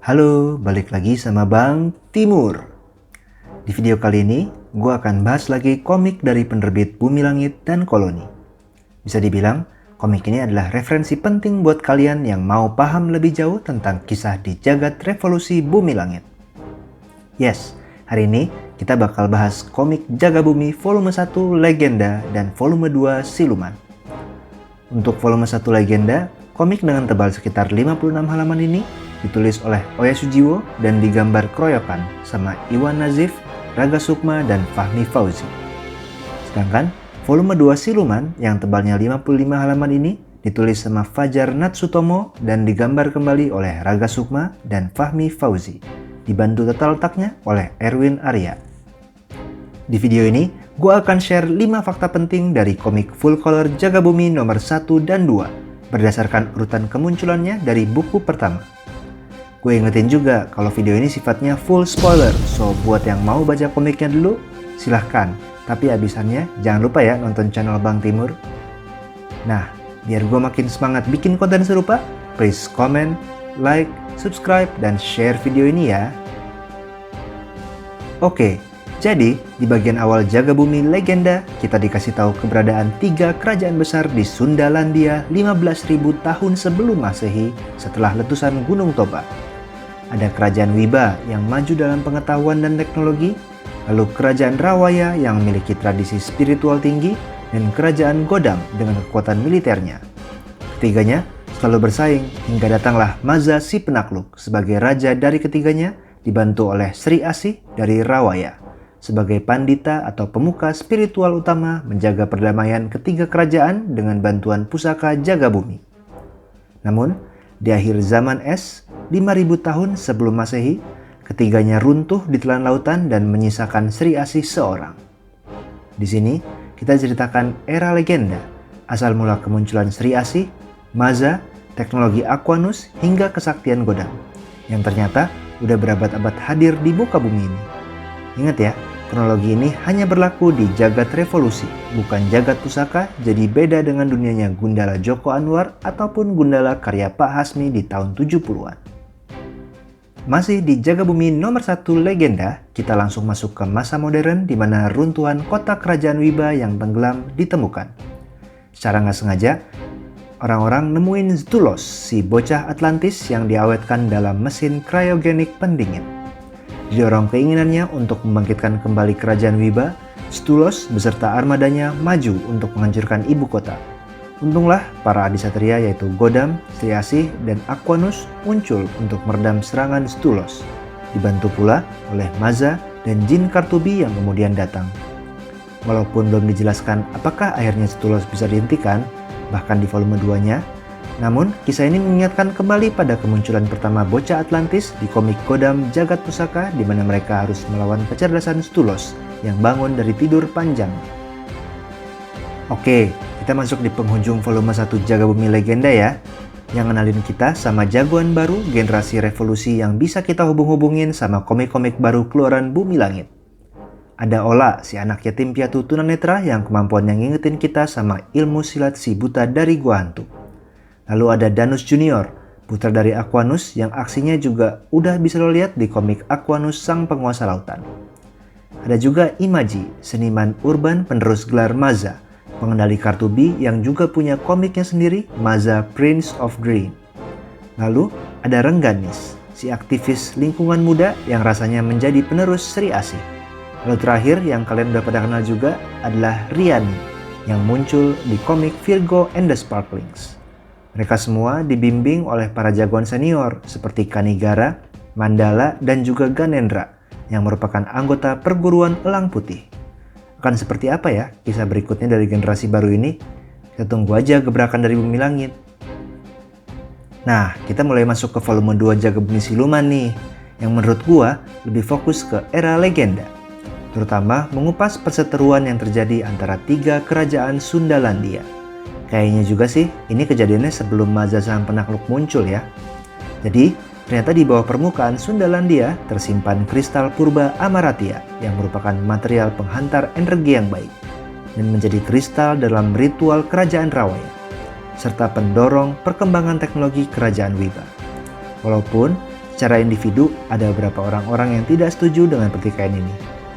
Halo, balik lagi sama Bang Timur. Di video kali ini, gue akan bahas lagi komik dari penerbit Bumi Langit dan Koloni. Bisa dibilang, komik ini adalah referensi penting buat kalian yang mau paham lebih jauh tentang kisah di jagat revolusi Bumi Langit. Yes, hari ini kita bakal bahas komik Jaga Bumi volume 1 Legenda dan volume 2 Siluman. Untuk volume 1 Legenda, komik dengan tebal sekitar 56 halaman ini ditulis oleh Oya Sujiwo dan digambar keroyokan sama Iwan Nazif, Raga Sukma, dan Fahmi Fauzi. Sedangkan volume 2 Siluman yang tebalnya 55 halaman ini ditulis sama Fajar Natsutomo dan digambar kembali oleh Raga Sukma dan Fahmi Fauzi, dibantu tata letaknya oleh Erwin Arya. Di video ini, gue akan share 5 fakta penting dari komik full color Jaga Bumi nomor 1 dan 2 berdasarkan urutan kemunculannya dari buku pertama. Gue ingetin juga kalau video ini sifatnya full spoiler, so buat yang mau baca komiknya dulu, silahkan. Tapi abisannya jangan lupa ya nonton channel Bang Timur. Nah, biar gue makin semangat bikin konten serupa, please comment, like, subscribe, dan share video ini ya. Oke, jadi di bagian awal Jaga Bumi Legenda, kita dikasih tahu keberadaan 3 kerajaan besar di Sundalandia 15.000 tahun sebelum Masehi setelah letusan Gunung Toba. Ada kerajaan Wiba yang maju dalam pengetahuan dan teknologi, lalu kerajaan Rawaya yang memiliki tradisi spiritual tinggi, dan kerajaan Godam dengan kekuatan militernya. Ketiganya selalu bersaing hingga datanglah Maza si penakluk sebagai raja dari ketiganya, dibantu oleh Sri Asih dari Rawaya sebagai pandita atau pemuka spiritual utama menjaga perdamaian ketiga kerajaan dengan bantuan pusaka Jaga Bumi. Namun, di akhir zaman es, 5.000 tahun sebelum Masehi, ketiganya runtuh di telan lautan dan menyisakan Sri Asih seorang. Di sini, kita ceritakan era legenda, asal mula kemunculan Sri Asih, Maza, teknologi Aquanus, hingga kesaktian Godam, yang ternyata udah berabad-abad hadir di muka bumi ini. Ingat ya, kronologi ini hanya berlaku di jagat revolusi, bukan jagat pusaka, jadi beda dengan dunianya Gundala Joko Anwar ataupun Gundala karya Pak Hasmi di tahun 70-an. Masih di Jaga Bumi nomor 1 Legenda, kita langsung masuk ke masa modern di mana runtuhan kota kerajaan Wiba yang tenggelam ditemukan. Secara nggak sengaja, orang-orang nemuin Stulos, si bocah Atlantis yang diawetkan dalam mesin cryogenik pendingin. Didorong keinginannya untuk membangkitkan kembali kerajaan Wiba, Stulos beserta armadanya maju untuk menghancurkan ibu kota. Untunglah para adisatria yaitu Godam, Sri Asih, dan Aquanus muncul untuk meredam serangan Stulos, dibantu pula oleh Maza dan Jin Kartubi yang kemudian datang. Walaupun belum dijelaskan apakah akhirnya Stulos bisa dihentikan, bahkan di volume 2-nya, namun kisah ini mengingatkan kembali pada kemunculan pertama bocah Atlantis di komik Godam Jagat Pusaka di mana mereka harus melawan kecerdasan Stulos yang bangun dari tidur panjang. Oke, kita masuk di penghujung volume 1 Jaga Bumi Legenda ya, yang ngenalin kita sama jagoan baru generasi revolusi yang bisa kita hubung-hubungin sama komik-komik baru keluaran Bumi Langit. Ada Ola, si anak yatim piatu tunanetra yang kemampuannya ngingetin kita sama ilmu silat si buta dari gua hantu. Lalu ada Danus Junior, putra dari Aquanus yang aksinya juga udah bisa lo lihat di komik Aquanus Sang Penguasa Lautan. Ada juga Imaji, seniman urban penerus gelar Maza, pengendali Kartubi yang juga punya komiknya sendiri, Maza Prince of Green. Lalu ada Rengganis, si aktivis lingkungan muda yang rasanya menjadi penerus Sri Asih. Lalu terakhir yang kalian udah pada kenal juga adalah Riani yang muncul di komik Virgo and the Sparklings. Mereka semua dibimbing oleh para jagoan senior seperti Kanigara, Mandala, dan juga Ganendra yang merupakan anggota perguruan Elang Putih. Akan seperti apa ya kisah berikutnya dari generasi baru ini? Kita tunggu aja gebrakan dari Bumi Langit. Nah, kita mulai masuk ke volume 2 Jaga Bumi Siluman nih, yang menurut gua lebih fokus ke era legenda, terutama mengupas perseteruan yang terjadi antara 3 kerajaan Sundalandia. Kayaknya juga sih, ini kejadiannya sebelum Maza Sang Penakluk muncul ya. Jadi, ternyata di bawah permukaan Sundalandia tersimpan kristal purba Amaratia yang merupakan material penghantar energi yang baik dan menjadi kristal dalam ritual kerajaan Rawaya serta pendorong perkembangan teknologi kerajaan Wiba. Walaupun Secara individu, ada beberapa orang-orang yang tidak setuju dengan pertikaian ini.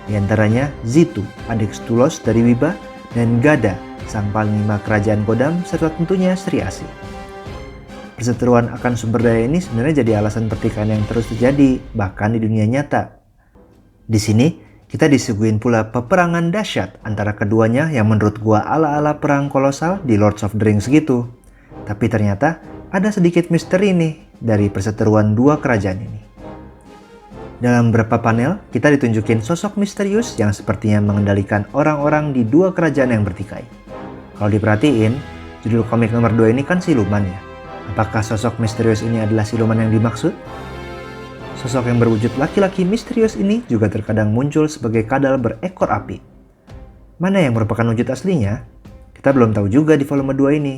Di antaranya Zitu, adik Stulos dari Wiba, dan Gada, sang panglima kerajaan Godam, serta tentunya Sri Asih. Perseteruan akan sumber daya ini sebenarnya jadi alasan pertikaian yang terus terjadi, bahkan di dunia nyata. Di sini, kita disuguhin pula peperangan dahsyat antara keduanya yang menurut gua ala-ala perang kolosal di Lords of the Rings gitu. Tapi ternyata ada sedikit misteri nih dari perseteruan dua kerajaan ini. Dalam beberapa panel, kita ditunjukin sosok misterius yang sepertinya mengendalikan orang-orang di dua kerajaan yang bertikai. Kalau diperhatiin, judul komik nomor 2 ini kan siluman ya. Apakah sosok misterius ini adalah siluman yang dimaksud? Sosok yang berwujud laki-laki misterius ini juga terkadang muncul sebagai kadal berekor api. Mana yang merupakan wujud aslinya? Kita belum tahu juga di volume 2 ini.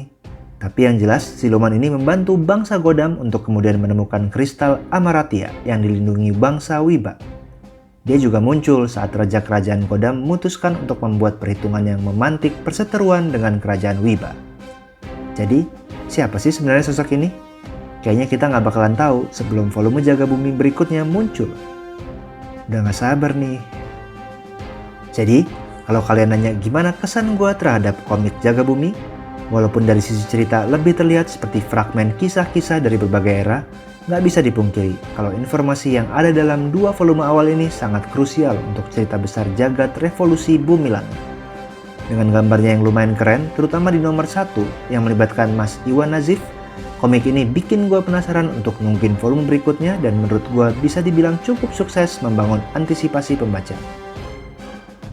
Tapi yang jelas, siluman ini membantu bangsa Godam untuk kemudian menemukan kristal Amaratia yang dilindungi bangsa Wiba. Dia juga muncul saat Raja Kerajaan Godam memutuskan untuk membuat perhitungan yang memantik perseteruan dengan Kerajaan Wiba. Jadi, siapa sih sebenarnya sosok ini? Kayaknya kita nggak bakalan tahu sebelum volume Jaga Bumi berikutnya muncul. Udah nggak sabar nih. Jadi, kalau kalian nanya gimana kesan gue terhadap komik Jaga Bumi, walaupun dari sisi cerita lebih terlihat seperti fragmen kisah-kisah dari berbagai era, nggak bisa dipungkiri kalau informasi yang ada dalam dua volume awal ini sangat krusial untuk cerita besar jagat revolusi Bumi Langit. Dengan gambarnya yang lumayan keren, terutama di nomor 1 yang melibatkan Mas Iwan Nazif, komik ini bikin gue penasaran untuk nungguin volume berikutnya dan menurut gue bisa dibilang cukup sukses membangun antisipasi pembaca.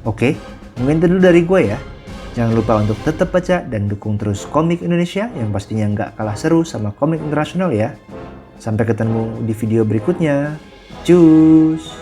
Oke, mungkin itu dulu dari gue ya. Jangan lupa untuk tetap baca dan dukung terus komik Indonesia yang pastinya nggak kalah seru sama komik internasional ya. Sampai ketemu di video berikutnya. Cus!